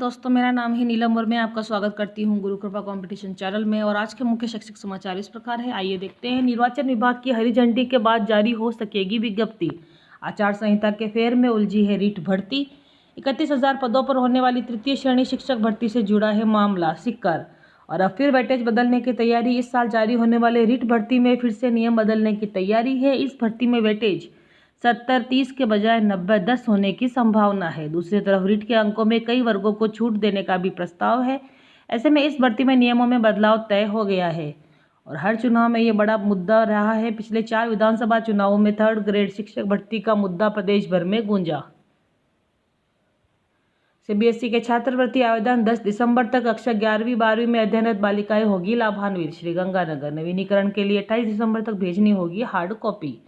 दोस्तों, मेरा नाम है नीलम और मैं आपका स्वागत करती हूं गुरु कृपा कंपटीशन चैनल में। और आज के मुख्य शैक्षिक समाचार इस प्रकार है, आइए देखते हैं। निर्वाचन विभाग की हरी झंडी के बाद जारी हो सकेगी विज्ञप्ति। आचार संहिता के फेर में उलझी है रीट भर्ती। 31,000 पदों पर होने वाली तृतीय श्रेणी शिक्षक भर्ती से जुड़ा है मामला सिक्कर। और अब फिर वेटेज बदलने की तैयारी। इस साल जारी होने वाले रीट भर्ती में फिर से नियम बदलने की तैयारी है। इस भर्ती में वेटेज 70-30 के बजाय 90-10 होने की संभावना है। दूसरी तरफ रीट के अंकों में कई वर्गों को छूट देने का भी प्रस्ताव है। ऐसे में इस भर्ती में नियमों में बदलाव तय हो गया है और हर चुनाव में ये बड़ा मुद्दा रहा है। पिछले 4 विधानसभा चुनावों में 3rd ग्रेड शिक्षक भर्ती का मुद्दा प्रदेश भर में गूंजा। सीबीएसई के छात्रवृत्ति आवेदन 10 दिसंबर तक। कक्षा 11वीं 12वीं में अध्ययनरत बालिकाएं होगी लाभान्वित। श्रीगंगानगर नवीनीकरण के लिए 28 दिसंबर तक भेजनी होगी हार्ड कॉपी।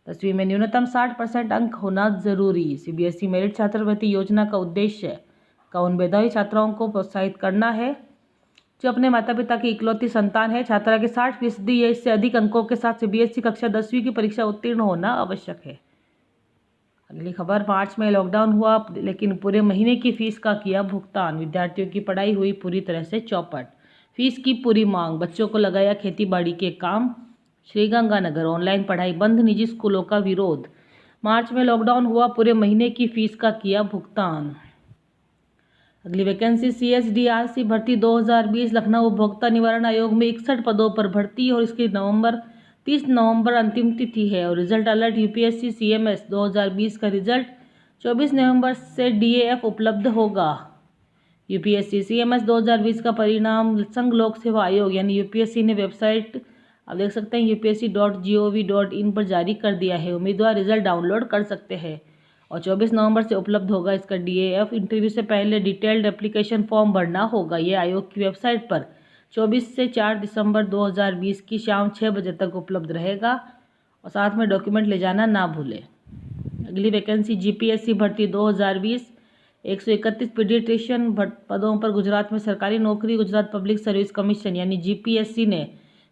10वीं में न्यूनतम 60% अंक होना जरूरी। सीबीएसई मेरिट छात्रवृत्ति योजना का उद्देश्य उन मेधावी छात्राओं को प्रोत्साहित करना है जो अपने माता पिता की इकलौती संतान है। छात्रा के 60% या इससे अधिक अंकों के साथ सीबीएसई कक्षा 10वीं की परीक्षा उत्तीर्ण होना आवश्यक है। अगली खबर, मार्च में लॉकडाउन हुआ लेकिन पूरे महीने की फीस का किया भुगतान। विद्यार्थियों की पढ़ाई हुई पूरी तरह से चौपट। फीस की पूरी मांग, बच्चों को लगाया खेती बाड़ी के काम। श्रीगंगानगर ऑनलाइन पढ़ाई बंद, निजी स्कूलों का विरोध। मार्च में लॉकडाउन हुआ, पूरे महीने की फीस का किया भुगतान। अगली वैकेंसी, सीएसडीआरसी भर्ती 2020। लखनऊ उपभोक्ता निवारण आयोग में 61 पदों पर भर्ती और इसकी 30 नवंबर अंतिम तिथि है। और रिजल्ट अलर्ट, यूपीएससी सीएमएस 2020 का रिजल्ट 24 नवंबर से डीएएफ उपलब्ध होगा। यूपीएससी सीएमएस 2020 का परिणाम संघ लोक सेवा आयोग यानी यूपीएससी ने वेबसाइट आप देख सकते हैं upsc.gov.in पर जारी कर दिया है। उम्मीदवार रिजल्ट डाउनलोड कर सकते हैं और 24 नवंबर से उपलब्ध होगा इसका डीएएफ। इंटरव्यू से पहले डिटेल्ड एप्लीकेशन फॉर्म भरना होगा। ये आयोग की वेबसाइट पर 24 से 4 दिसंबर 2020 की शाम 6 बजे तक उपलब्ध रहेगा और साथ में डॉक्यूमेंट ले जाना ना भूलें। अगली वैकेंसी, जीपीएससी भर्ती 2020। 131 पीडियाट्रिशियन पदों पर गुजरात में सरकारी नौकरी। गुजरात पब्लिक सर्विस कमीशन यानी जीपीएससी ने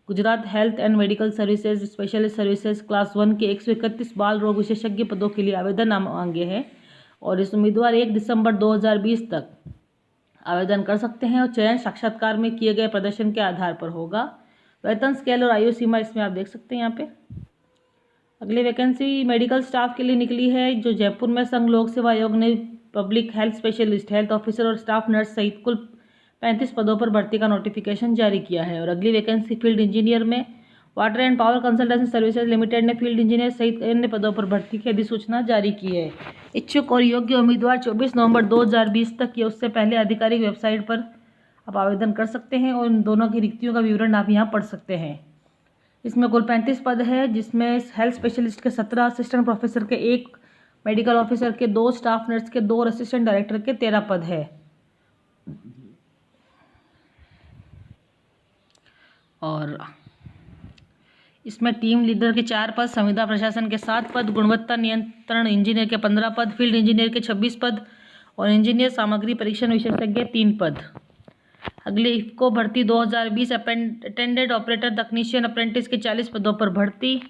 Gujarat health and medical services specialist services class 1 के 131 बाल रोग विशेषज्ञ पदों के लिए आवेदन मांगे हैं और इस उम्मीदवार 1 दिसंबर 2020 तक आवेदन कर सकते हैं और चयन साक्षात्कार में किए गए प्रदर्शन के आधार पर होगा। वेतन स्केल और आयु सीमा इसमें आप देख सकते हैं यहाँ पे। अगली वैकेंसी मेडिकल स्टाफ के लिए निकली है जो जयपुर में संघ लोक सेवा आयोग ने public health specialist, health officer और स्टाफ नर्स सहित कुल 35 पदों पर भर्ती का नोटिफिकेशन जारी किया है। और अगली वैकेंसी फील्ड इंजीनियर में water and power consultancy services limited ने फील्ड इंजीनियर सहित अन्य पदों पर भर्ती की अधिसूचना जारी की है। इच्छुक और योग्य उम्मीदवार 24 नवंबर 2020 तक या उससे पहले आधिकारिक वेबसाइट पर आप आवेदन कर सकते हैं और इन दोनों की रिक्तियों का विवरण आप यहाँ पढ़ सकते हैं। इसमें कुल 35 पद है जिसमें हेल्थ स्पेशलिस्ट के 17, असिस्टेंट प्रोफेसर के 1, मेडिकल ऑफिसर के 2, स्टाफ नर्स के 2 और असिस्टेंट डायरेक्टर के 13 पद है। और इसमें टीम लीडर के 4 पद, संविदा प्रशासन के 7 पद, गुणवत्ता नियंत्रण इंजीनियर के 15 पद, फील्ड इंजीनियर के 26 पद और इंजीनियर सामग्री परीक्षण विशेषज्ञ 3 पद। अगली इफ्को भर्ती 2020। अटेंडेंट ऑपरेटर तकनीशियन अप्रेंटिस के 40 पदों पर भर्ती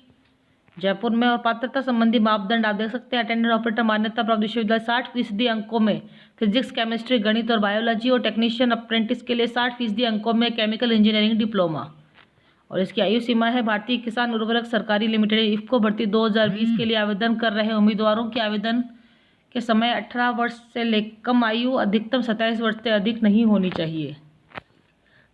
जयपुर में। और पात्रता संबंधी मापदंड आप देख सकते हैं। अटेंडेंट ऑपरेटर मान्यता प्राप्त विश्वविद्यालय 60% अंकों में फिजिक्स, केमिस्ट्री, गणित और बायोलॉजी। और टेक्नीशियन अप्रेंटिस के लिए 60% अंकों में केमिकल इंजीनियरिंग डिप्लोमा। और इसकी आयु सीमा है भारतीय किसान उर्वरक सरकारी लिमिटेड। इफ्को भर्ती 2020 के लिए आवेदन कर रहे उम्मीदवारों के आवेदन के समय 18 वर्ष से कम आयु, अधिकतम 27 वर्ष से अधिक नहीं होनी चाहिए।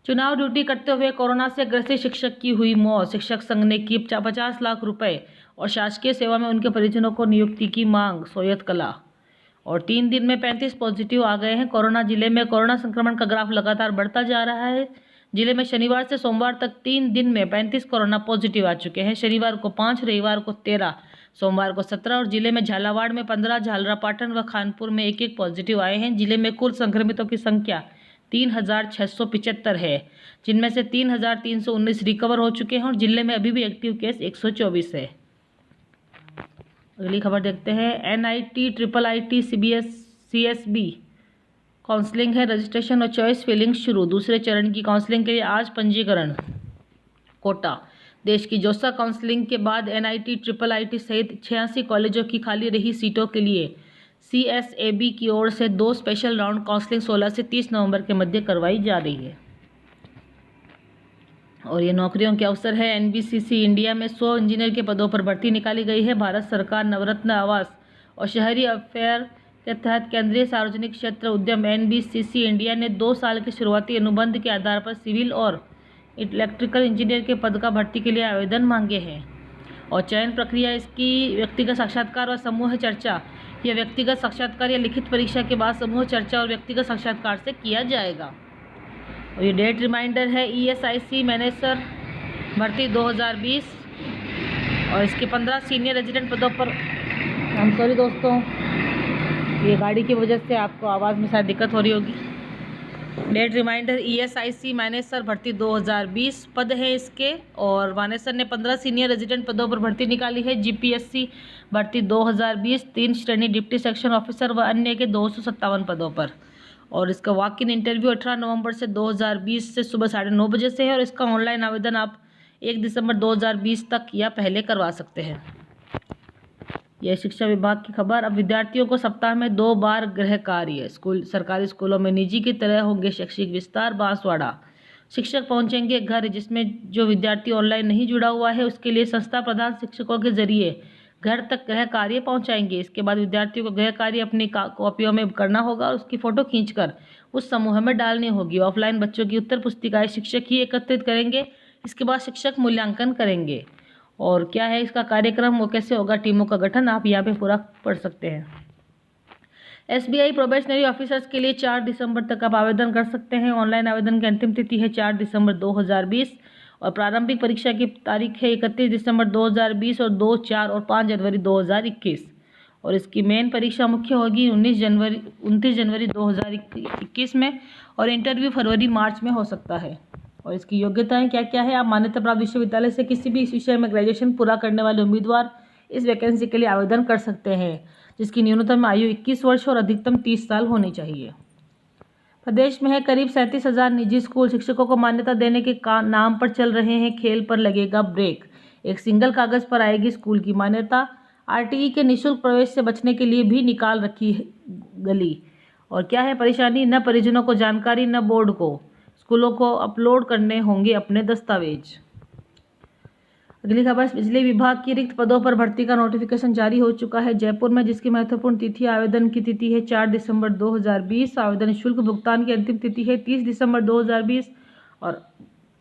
चुनाव ड्यूटी करते हुए कोरोना से ग्रसित शिक्षक की हुई मौत। शिक्षक संघ ने की 50 लाख रुपए और शासकीय सेवा में उनके परिजनों को नियुक्ति की मांग। सोयत कला। और 3 दिन में 35 पॉजिटिव आ गए हैं कोरोना। जिले में कोरोना संक्रमण का ग्राफ लगातार बढ़ता जा रहा है। जिले में शनिवार से सोमवार तक 3 दिन में 35 कोरोना पॉजिटिव आ चुके हैं। शनिवार को 5, रविवार को 13, सोमवार को 17 और जिले में झालावाड़ में 15, झालरापाटन व खानपुर में 1-1 पॉजिटिव आए हैं। जिले में कुल संक्रमितों की संख्या 3675 है जिनमें से 3319 रिकवर हो चुके हैं और जिले में अभी भी एक्टिव केस 124 है। अगली खबर देखते हैं। NIT, triple IT, CSB counselling है। रजिस्ट्रेशन और चॉइस फिलिंग शुरू। दूसरे चरण की काउंसलिंग के लिए आज पंजीकरण। कोटा। देश की जोसा काउंसलिंग के बाद एनआईटी, ट्रिपल आईटी सहित 86 कॉलेजों की खाली रही सीटों के लिए CSAB की ओर से 2 स्पेशल राउंड काउंसलिंग 16 से 30 नवंबर के मध्य करवाई जा रही है। और ये नौकरियों के अवसर है। NBCC इंडिया में 100 इंजीनियर के पदों पर भर्ती निकाली गई है। भारत सरकार नवरत्न आवास और शहरी अफेयर के तहत केंद्रीय सार्वजनिक क्षेत्र उद्यम NBCC इंडिया ने 2 साल के शुरुआती अनुबंध के आधार पर सिविल और इलेक्ट्रिकल इंजीनियर के पद का भर्ती के लिए आवेदन मांगे हैं। और चयन प्रक्रिया इसकी व्यक्तिगत साक्षात्कार और समूह चर्चा या व्यक्तिगत साक्षात्कार या लिखित परीक्षा के बाद समूह चर्चा और व्यक्तिगत साक्षात्कार से किया जाएगा। और ये डेट रिमाइंडर है। ESIC मैनेजर भर्ती 2020 और इसके 15 सीनियर रेजिडेंट पदों पर। सॉरी दोस्तों, ये गाड़ी की वजह से आपको आवाज़ में शायद दिक्कत हो रही होगी। डेट रिमाइंडर ESIC मैनेजर भर्ती 2020 पद है इसके। और मानेसर ने 15 सीनियर रेजिडेंट पदों पर भर्ती निकाली है। GPSC भर्ती 2020 3 श्रेणी डिप्टी सेक्शन ऑफिसर व अन्य के 257 पदों पर। और इसका वॉक इन इंटरव्यू 18 नवंबर से 2020 से सुबह 9:30 बजे से है। और इसका ऑनलाइन आवेदन आप 1 दिसंबर 2020 तक या पहले करवा सकते हैं। यह शिक्षा विभाग की खबर। अब विद्यार्थियों को सप्ताह में 2 बार गृह कार्य। सरकारी स्कूलों में निजी की तरह होंगे शैक्षिक विस्तार। बांसवाड़ा शिक्षक पहुंचेंगे घर, जिसमें जो विद्यार्थी ऑनलाइन नहीं जुड़ा हुआ है उसके लिए संस्था प्रधान शिक्षकों के जरिए घर तक गृह कार्य पहुंचाएंगे। इसके बाद विद्यार्थियों को गृह कार्य अपनी कॉपियों में करना होगा और उसकी फ़ोटो खींचकर उस समूह में डालनी होगी। ऑफलाइन बच्चों की उत्तर पुस्तिकाएं शिक्षक ही एकत्रित करेंगे। इसके बाद शिक्षक मूल्यांकन करेंगे। और क्या है इसका कार्यक्रम, वो कैसे होगा, टीमों का गठन आप यहाँ पे पूरा पढ़ सकते हैं। SBI प्रोबेशनरी ऑफिसर्स के लिए 4 दिसंबर तक आप आवेदन कर सकते हैं। ऑनलाइन आवेदन की अंतिम तिथि है 4 दिसंबर 2020 और प्रारंभिक परीक्षा की तारीख है 31 दिसंबर 2020 और 2, 4 और 5 जनवरी 2021। और इसकी मेन परीक्षा मुख्य होगी 29 जनवरी 2021 में। और इंटरव्यू फरवरी मार्च में हो सकता है। और इसकी योग्यताएं क्या क्या है। आप मान्यता प्राप्त विश्वविद्यालय से किसी भी इस विषय में ग्रेजुएशन पूरा करने वाले उम्मीदवार इस वैकेंसी के लिए आवेदन कर सकते हैं, जिसकी न्यूनतम आयु 21 वर्ष और अधिकतम 30 साल होनी चाहिए। प्रदेश में है करीब 37,000 निजी स्कूल। शिक्षकों को मान्यता देने के नाम पर चल रहे हैं खेल पर लगेगा ब्रेक। एक सिंगल कागज पर आएगी स्कूल की मान्यता। RTE के निःशुल्क प्रवेश से बचने के लिए भी निकाल रखी है गली। और क्या है परेशानी, न परिजनों को जानकारी न बोर्ड को। स्कूलों को अपलोड करने होंगे अपने दस्तावेज। अगली खबर, बिजली विभाग की रिक्त पदों पर भर्ती का नोटिफिकेशन जारी हो चुका है जयपुर में, जिसकी महत्वपूर्ण तिथि आवेदन की तिथि है 4 दिसंबर 2020। आवेदन शुल्क भुगतान की अंतिम तिथि है 30 दिसंबर 2020 और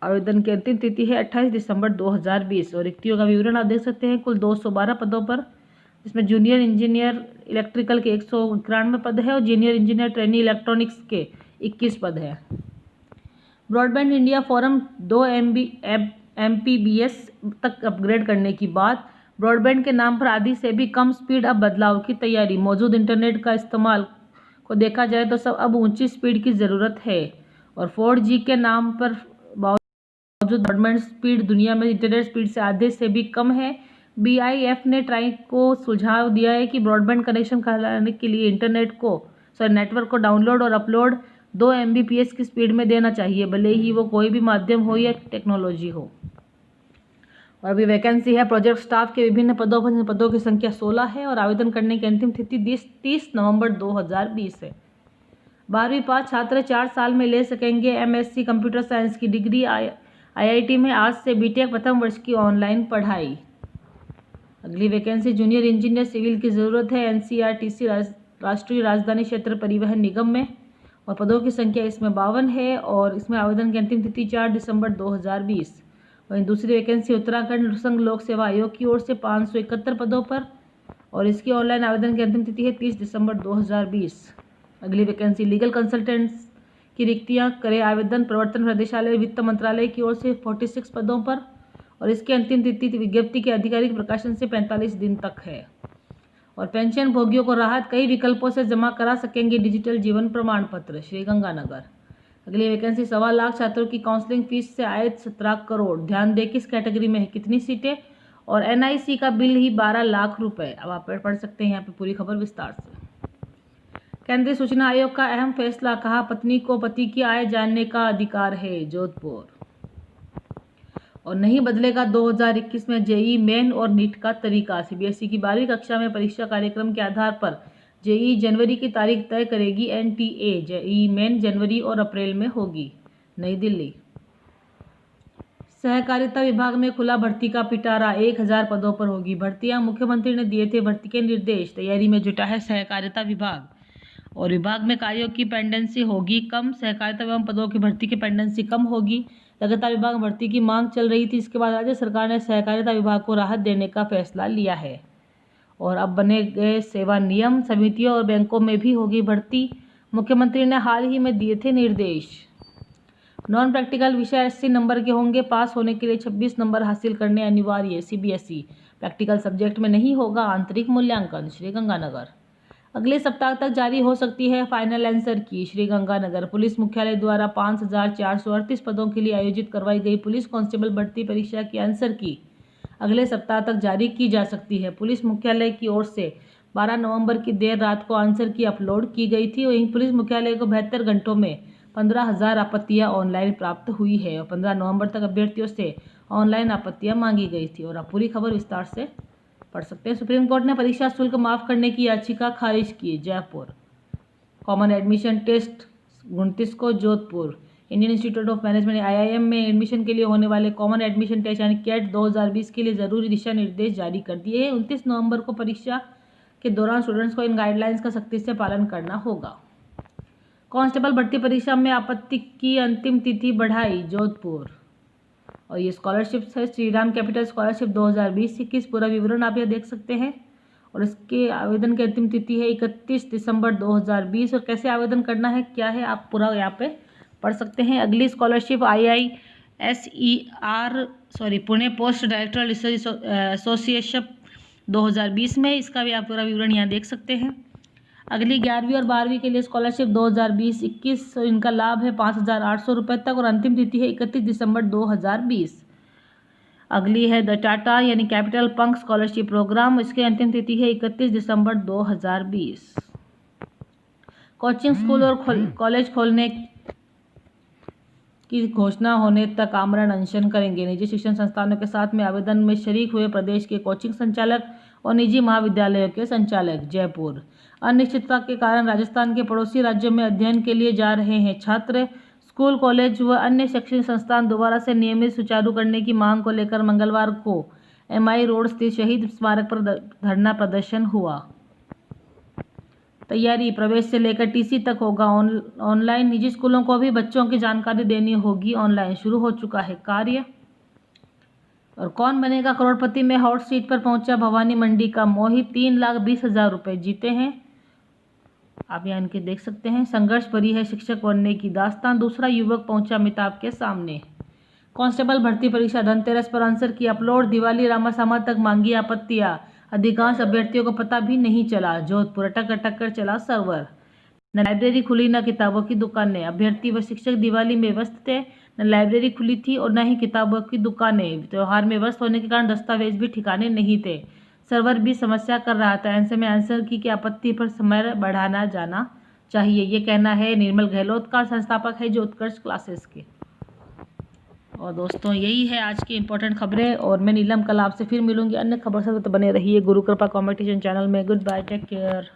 आवेदन की अंतिम तिथि है 28 दिसंबर 2020। और रिक्तियों का विवरण आप देख सकते हैं। कुल 212 पदों पर, जिसमें जूनियर इंजीनियर इलेक्ट्रिकल के 191 पद है और जूनियर इंजीनियर ट्रेनी इलेक्ट्रॉनिक्स के 21 पद है। ब्रॉडबैंड इंडिया फोरम 2 Mbps तक अपग्रेड करने की बात। ब्रॉडबैंड के नाम पर आधी से भी कम स्पीड अब बदलाव की तैयारी। मौजूद इंटरनेट का इस्तेमाल को देखा जाए तो सब अब ऊंची स्पीड की ज़रूरत है। और 4G के नाम पर मौजूद ब्रॉडबैंड स्पीड दुनिया में इंटरनेट स्पीड से आधे से भी कम है। BIF ने ट्राई को सुझाव दिया है कि ब्रॉडबैंड कनेक्शन कहलाने के लिए नेटवर्क को डाउनलोड और अपलोड 2 Mbps की स्पीड में देना चाहिए, भले ही वो कोई भी माध्यम हो या टेक्नोलॉजी हो। और अभी वैकेंसी है प्रोजेक्ट स्टाफ के विभिन्न पदों पर। पदों की संख्या 16 है और आवेदन करने की अंतिम तिथि 30 नवंबर 2020 है। 12वीं पास छात्र 4 साल में ले सकेंगे MSc कंप्यूटर साइंस की डिग्री। IIT में आज से BTech प्रथम वर्ष की ऑनलाइन पढ़ाई। अगली वैकेंसी जूनियर इंजीनियर सिविल की ज़रूरत है NCRTC राष्ट्रीय राजधानी क्षेत्र परिवहन निगम में। और पदों की संख्या इसमें 52 है और इसमें आवेदन की अंतिम तिथि 4 दिसंबर 2020। वहीं दूसरी वैकेंसी उत्तराखंड संघ लोक सेवा आयोग की ओर से 571 पदों पर और इसकी ऑनलाइन आवेदन की अंतिम तिथि है 30 दिसंबर 2020। अगली वैकेंसी लीगल कंसल्टेंट्स की रिक्तियां करे आवेदन प्रवर्तन निदेशालय वित्त मंत्रालय की ओर से 46 पदों पर और इसकी अंतिम तिथि विज्ञप्ति के आधिकारिक प्रकाशन से 45 दिन तक है। और पेंशन भोगियों को राहत, कई विकल्पों से जमा करा सकेंगे डिजिटल जीवन प्रमाण पत्र। श्रीगंगानगर। अगली वैकेंसी 1.25 लाख छात्रों की काउंसलिंग फीस से आए 17 करोड़। ध्यान दें किस कैटेगरी में है, कितनी सीटें। और NIC का बिल ही 12 लाख रुपए। अब आप पढ़ सकते हैं यहाँ पे पूरी खबर विस्तार से। केंद्रीय सूचना आयोग का अहम फैसला, कहा पत्नी को पति की आय जानने का अधिकार है। जोधपुर। और नहीं बदलेगा 2021 में JEE मेन और नीट का तरीका। CBSE की 12वीं कक्षा में परीक्षा कार्यक्रम के आधार पर जेईई जनवरी की तारीख तय करेगी एनटीए। जेईई मेन जनवरी और अप्रैल में होगी। नई दिल्ली। सहकारिता विभाग में खुला भर्ती का पिटारा, 1000 पदों पर होगी भर्तियां। मुख्यमंत्री ने दिए थे भर्ती के निर्देश। तैयारी में जुटा है सहकारिता विभाग और विभाग में कार्यों की पेंडेंसी होगी कम। सहकारिता एवं पदों की भर्ती की पेंडेंसी कम होगी। लगातार विभाग में भर्ती की मांग चल रही थी। इसके बाद राज्य सरकार ने सहकारिता विभाग को राहत देने का फैसला लिया है और अब बने गए सेवा नियम। समितियों और बैंकों में भी होगी भर्ती। मुख्यमंत्री ने हाल ही में दिए थे निर्देश। नॉन प्रैक्टिकल विषय 80 नंबर के होंगे। पास होने के लिए 26 नंबर हासिल करने अनिवार्य। सीबीएसई। प्रैक्टिकल सब्जेक्ट में नहीं होगा आंतरिक मूल्यांकन। श्रीगंगानगर। अगले सप्ताह तक जारी हो सकती है फाइनल आंसर की। श्रीगंगानगर। पुलिस मुख्यालय द्वारा 5438 पदों के लिए आयोजित करवाई गई पुलिस कांस्टेबल भर्ती परीक्षा की आंसर की अगले सप्ताह तक जारी की जा सकती है। पुलिस मुख्यालय की ओर से 12 नवंबर की देर रात को आंसर की अपलोड की गई थी। वहीं पुलिस मुख्यालय को 72 घंटों में 15,000 आपत्तियां ऑनलाइन प्राप्त हुई है और 15 नवंबर तक अभ्यर्थियों से ऑनलाइन आपत्तियां मांगी गई थी। और अब पूरी खबर विस्तार से पढ़ सकते हैं। सुप्रीम कोर्ट ने परीक्षा शुल्क माफ करने की याचिका खारिज की। जयपुर। कॉमन एडमिशन टेस्ट 29 को Jodhpur. Indian institute of management IIM में एडमिशन के लिए होने वाले कॉमन एडमिशन टेस्ट यानी कैट 2020 के लिए जरूरी दिशा निर्देश जारी कर दिए हैं। 29 नवंबर को परीक्षा के दौरान स्टूडेंट्स को इन गाइडलाइंस का सख्ती से पालन करना होगा। कांस्टेबल भर्ती परीक्षा में आपत्ति की अंतिम तिथि बढ़ाई। जोधपुर। और ये स्कॉलरशिप है श्रीराम कैपिटल स्कॉलरशिप 2020-21। पूरा विवरण आप ये देख सकते हैं और इसके आवेदन की अंतिम तिथि है 31 दिसंबर 2020। और कैसे आवेदन करना है क्या है आप पूरा यहाँ पे पढ़ सकते हैं। अगली scholarship Pune post director research association 2020 में। इसका भी आप पूरा विवरण यहाँ देख सकते हैं। अगली 11वीं और 12वीं के लिए स्कॉलरशिप 2020-21 इनका लाभ है 5,800 रुपये तक और अंतिम तिथि है 31 दिसंबर 2020। अगली है द टाटा यानी कैपिटल पंख स्कॉलरशिप प्रोग्राम। इसकी अंतिम तिथि है 31 दिसंबर 2020। कोचिंग स्कूल और कॉलेज खोलने की घोषणा होने तक आमरण अनशन करेंगे। निजी शिक्षण संस्थानों के साथ में आवेदन में शरीक हुए प्रदेश के कोचिंग संचालक और निजी महाविद्यालयों के संचालक। जयपुर। अनिश्चितता के कारण राजस्थान के पड़ोसी राज्यों में अध्ययन के लिए जा रहे हैं छात्र। स्कूल, कॉलेज व अन्य शैक्षणिक संस्थान दोबारा से नियमित सुचारू करने की मांग को लेकर मंगलवार को MI रोड स्थित शहीद स्मारक पर धरना प्रदर्शन हुआ। तैयारी प्रवेश से लेकर TC तक होगा ऑनलाइन। निजी स्कूलों को भी बच्चों की जानकारी देनी होगी ऑनलाइन। शुरू हो चुका है कार्य। और कौन बनेगा करोड़पति में हॉट सीट पर पहुंचा भवानी मंडी का मोहित। 3,20,000 रुपये जीते हैं। आप यहाँ इनके देख सकते हैं। संघर्ष भरी है शिक्षक बनने की दास्तान। दूसरा युवक पहुंचा अमिताभ के सामने। कांस्टेबल भर्ती परीक्षा धनतेरस पर आंसर की अपलोड। दिवाली रामासामा तक मांगी आपत्तियां। अधिकांश अभ्यर्थियों को पता भी नहीं चला। जोधपुर। अटक अटक कर चला सर्वर। न लाइब्रेरी खुली न किताबों की दुकानें। अभ्यर्थी व शिक्षक दिवाली में व्यस्त थे। न लाइब्रेरी खुली थी और न ही किताबों की दुकानें। त्योहार में व्यस्त होने के कारण दस्तावेज भी ठिकाने नहीं थे। सर्वर भी समस्या कर रहा था। ऐसे में आंसर की आपत्ति पर समय बढ़ाना जाना चाहिए, ये कहना है निर्मल गहलोत का। संस्थापक है जो उत्कर्ष क्लासेस के। और दोस्तों यही है आज की इंपॉर्टेंट खबरें और मैं नीलम कल आपसे फिर मिलूंगी अन्य खबर से। तो बने रहिए गुरु कृपा कॉम्पिटिशन चैनल में। Good bye, take care.